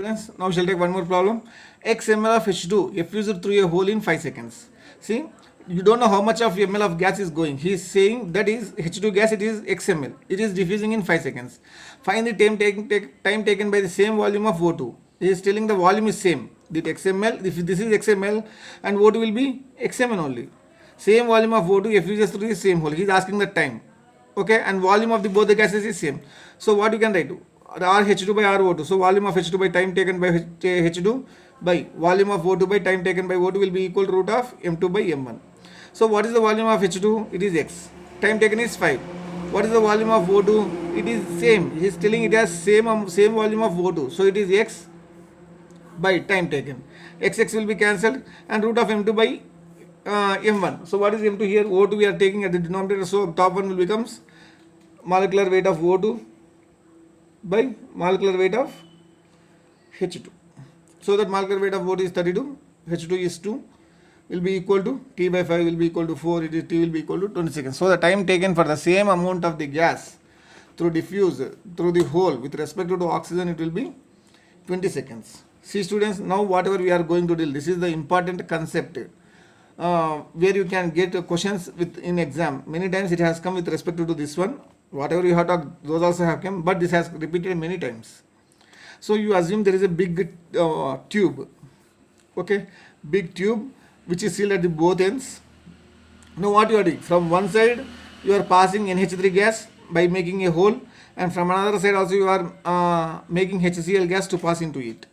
Students, now we shall take one more problem. X ml of H2 effused through a hole in 5 seconds. See, you don't know how much of ml of gas is going. He is saying that is H2 gas, it is X ml. It is diffusing in 5 seconds. Find the time taken by the same volume of O2. He is telling the volume is same. The XML, if this is XML and O2 will be XML only. Same volume of O2 effuses through the same hole. He is asking the time. Okay, and volume of both the gases is same. So what you can write? RH2 by RO2. So volume of H2 by time taken by H2 by volume of O2 by time taken by O2 will be equal to root of M2 by M1. So what is the volume of H2? It is X. Time taken is 5. What is the volume of O2? It is same. He is telling it has same volume of O2. So it is X by time taken. X will be cancelled and root of M2 by M1. So what is M2 here? O2 we are taking at the denominator. So top one will becomes molecular weight of O2 by molecular weight of H2. So that molecular weight of O2 is 32, H2 is 2, will be equal to T by 5 will be equal to 4, it is T will be equal to 20 seconds. So the time taken for the same amount of the gas through diffuse through the hole with respect to oxygen, it will be 20 seconds. See students, now whatever we are going to deal, this is the important concept where you can get questions in exam. Many times it has come with respect to this one. Whatever you have talked, those also have come, but this has repeated many times. So you assume there is a big tube, okay, big tube which is sealed at the both ends. Now what you are doing? From one side you are passing NH3 gas by making a hole, and from another side also you are making HCl gas to pass into it.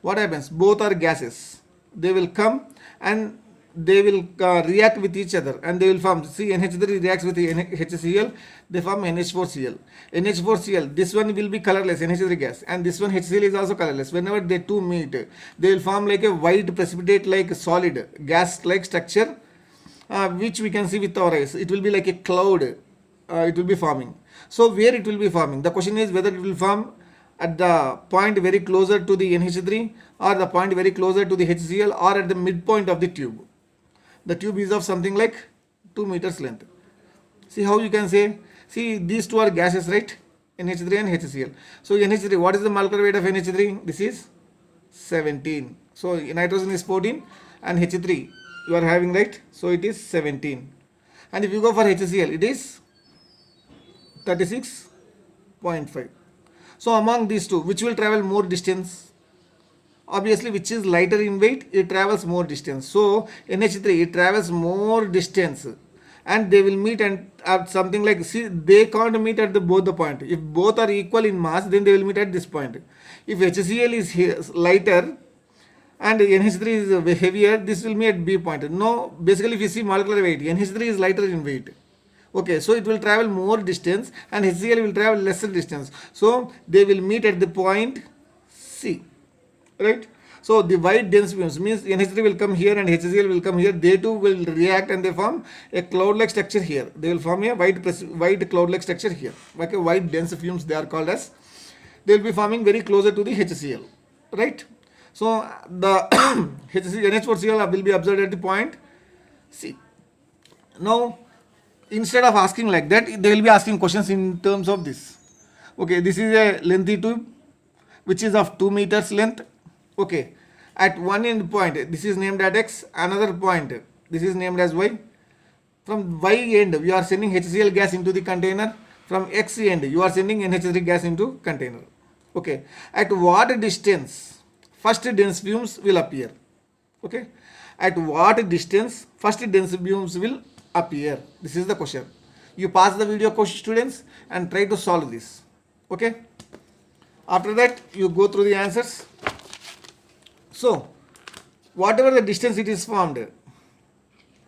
What happens? Both are gases. They will come and they will react with each other and they will form. See, NH3 reacts with HCl, they form NH4Cl. NH4Cl, this one will be colorless, NH3 gas, and this one HCl is also colorless. Whenever they two meet, they will form like a white precipitate like solid gas like structure, which we can see with our eyes. It will be like a cloud, it will be forming. So where it will be forming? The question is whether it will form at the point very closer to the NH3 or the point very closer to the HCl or at the midpoint of the tube. The tube is of something like 2 meters length. See how you can say, see these two are gases, right? NH3 and HCl. So NH3, what is the molecular weight of NH3? This is 17. So nitrogen is 14 and H3 you are having, right? So it is 17. And if you go for HCl, it is 36.5. So among these two, which will travel more distance? Obviously, which is lighter in weight, it travels more distance. So NH3, it travels more distance, and they will meet and at something like, see, they can't meet at both the point. If both are equal in mass, then they will meet at this point. If HCl is lighter and NH3 is heavier, this will meet at B point. No, basically if you see molecular weight, NH3 is lighter in weight. Okay, so it will travel more distance and HCl will travel lesser distance. So they will meet at the point C. Right? So the white dense fumes means NH3 will come here and HCl will come here. They too will react and they form a cloud-like structure here. They will form a white cloud-like structure here. Like a white dense fumes they are called as. They will be forming very closer to the HCl. Right? So the NH4Cl will be observed at the point C. Now, instead of asking like that, they will be asking questions in terms of this. Okay, this is a lengthy tube which is of 2 meters length. Okay, at one end point, this is named as X, another point, this is named as Y. From Y end, you are sending HCl gas into the container. From X end, you are sending NH3 gas into container. Okay, at what distance first dense fumes will appear? Okay, at what distance first dense fumes will appear? This is the question. You pass the video question, students, and try to solve this. Okay, after that you go through the answers. So whatever the distance it is formed,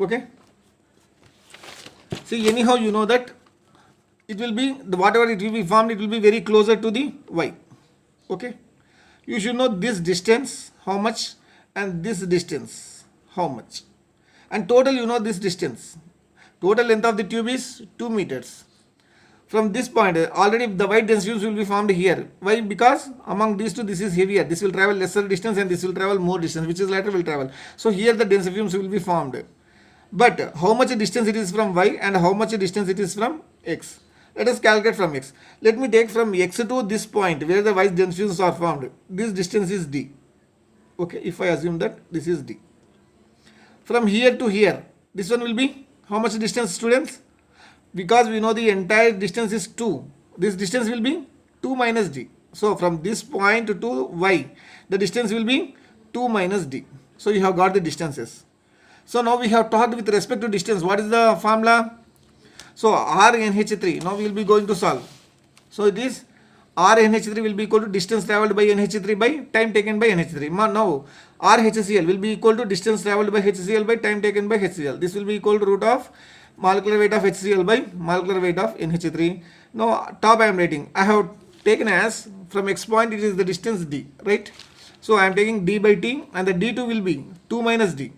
okay, see, anyhow you know that it will be, whatever it will be formed, it will be very closer to the Y. Okay, you should know this distance how much and this distance how much, and total you know this distance. Total length of the tube is 2 meters. From this point, already the white dense fumes will be formed here. Why? Because among these two, this is heavier. This will travel lesser distance and this will travel more distance, which is lighter will travel. So here the dense fumes will be formed. But how much distance it is from Y and how much distance it is from X? Let us calculate from x. Let me take from x to this point where the vice junctions are formed. This distance is d. Okay, if I assume that this is d. From here to here, this one will be how much distance, students? Because we know the entire distance is 2. This distance will be 2 minus d. So from this point to y, the distance will be 2 minus d. So you have got the distances. So now we have talked with respect to distance. What is the formula? So RNH3. Now we will be going to solve. So it is RNH3 will be equal to distance travelled by NH3 by time taken by NH3. Now RHCl will be equal to distance travelled by HCl by time taken by HCl. This will be equal to root of molecular weight of HCl by molecular weight of NH3. Now top I am writing. I have taken as from x point it is the distance d, right? So I am taking d by t, and the d2 will be 2 minus d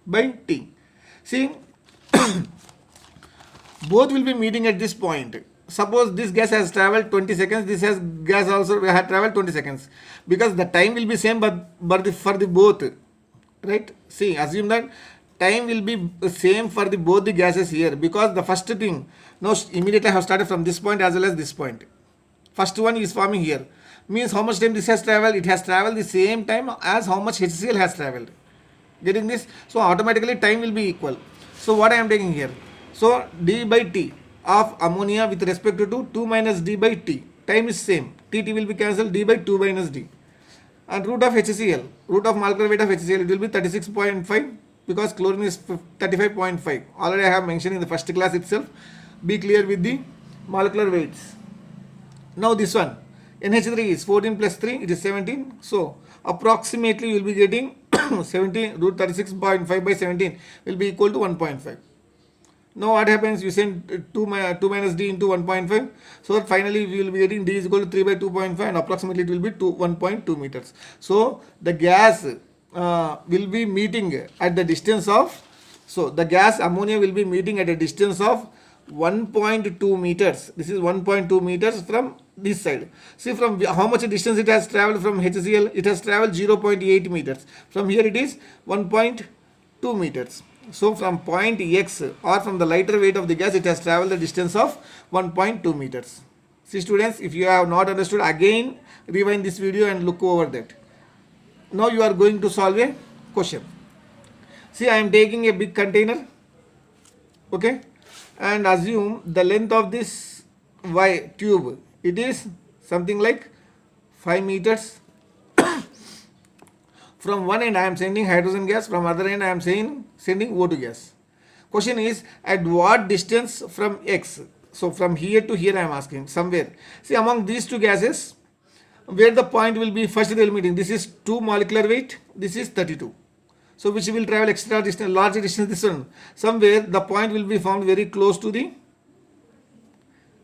by t. See, both will be meeting at this point. Suppose this gas has traveled 20 seconds, this has gas also has traveled 20 seconds, because the time will be same but for the both, right? See, assume that time will be same for the both the gases here, because the first thing, now immediately I have started from this point as well as this point. First one is forming here, means how much time this has traveled? It has traveled the same time as how much HCl has traveled. Getting this? So automatically time will be equal. So what I am taking here? So d by t of ammonia with respect to 2 minus d by t. Time is same. T will be cancelled, d by 2 minus d. And root of HCl, root of molecular weight of HCl, it will be 36.5, because chlorine is 35.5. Already I have mentioned in the first class itself. Be clear with the molecular weights. Now this one, NH3 is 14 plus 3, it is 17. So approximately you will be getting 17 root 36.5 by 17 will be equal to 1.5. Now what happens? You send 2 minus d into 1.5. So that finally we will be getting d is equal to 3 by 2.5, and approximately it will be 1.2 meters. So the gas will be meeting at the distance of, so the gas ammonia will be meeting at a distance of 1.2 meters. This is 1.2 meters from this side. See from how much distance it has traveled from HCl. It has traveled 0.8 meters. From here it is 1.2 meters. So from point X, or from the lighter weight of the gas, it has traveled the distance of 1.2 meters. See students, if you have not understood, again rewind this video and look over that. Now you are going to solve a question. See, I am taking a big container, okay, and assume the length of this Y tube, it is something like 5 meters. From one end I am sending hydrogen gas, from other end I am sending O2 gas. Question is, at what distance from X? So from here to here I am asking, somewhere. See, among these two gases, where the point will be first they will meeting. This is 2 molecular weight, this is 32. So which will travel extra distance, larger distance, this one. Somewhere the point will be found very close to the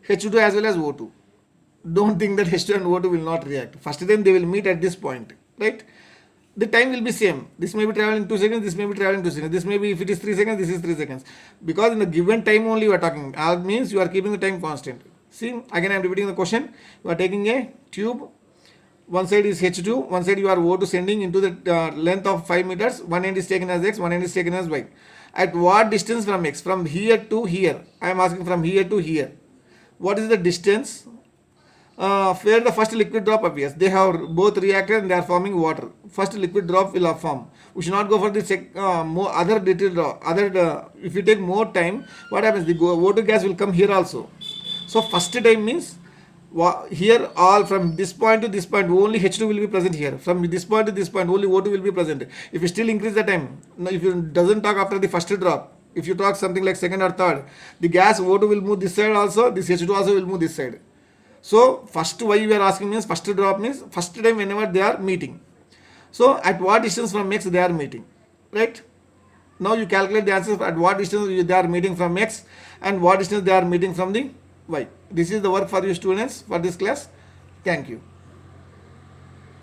H2 as well as O2. Don't think that H2 and O2 will not react. First then they will meet at this point, right? The time will be same. This may be traveling 2 seconds, this may be traveling 2 seconds. This may be, if it is 3 seconds, this is 3 seconds. Because in the given time only you are talking. That means you are keeping the time constant. See, again I am repeating the question. You are taking a tube. One side is H2, one side you are O2 sending into the length of 5 meters. One end is taken as X, one end is taken as Y. At what distance from X? From here to here. I am asking from here to here. What is the distance? Where the first liquid drop appears. They have both reacted and they are forming water. First liquid drop will form. We should not go for the other little drop. If you take more time, what happens? The water gas will come here also. So first time means here all from this point to this point only H2 will be present here. From this point to this point only O2 will be present. If you still increase the time, if you doesn't talk after the first drop, if you talk something like second or third, the gas O2 will move this side also, this H2 also will move this side. So first why you are asking means first drop means first time whenever they are meeting. So at what distance from X they are meeting, right? Now you calculate the answer at what distance they are meeting from X and what distance they are meeting from the Y. This is the work for you students for this class. Thank you.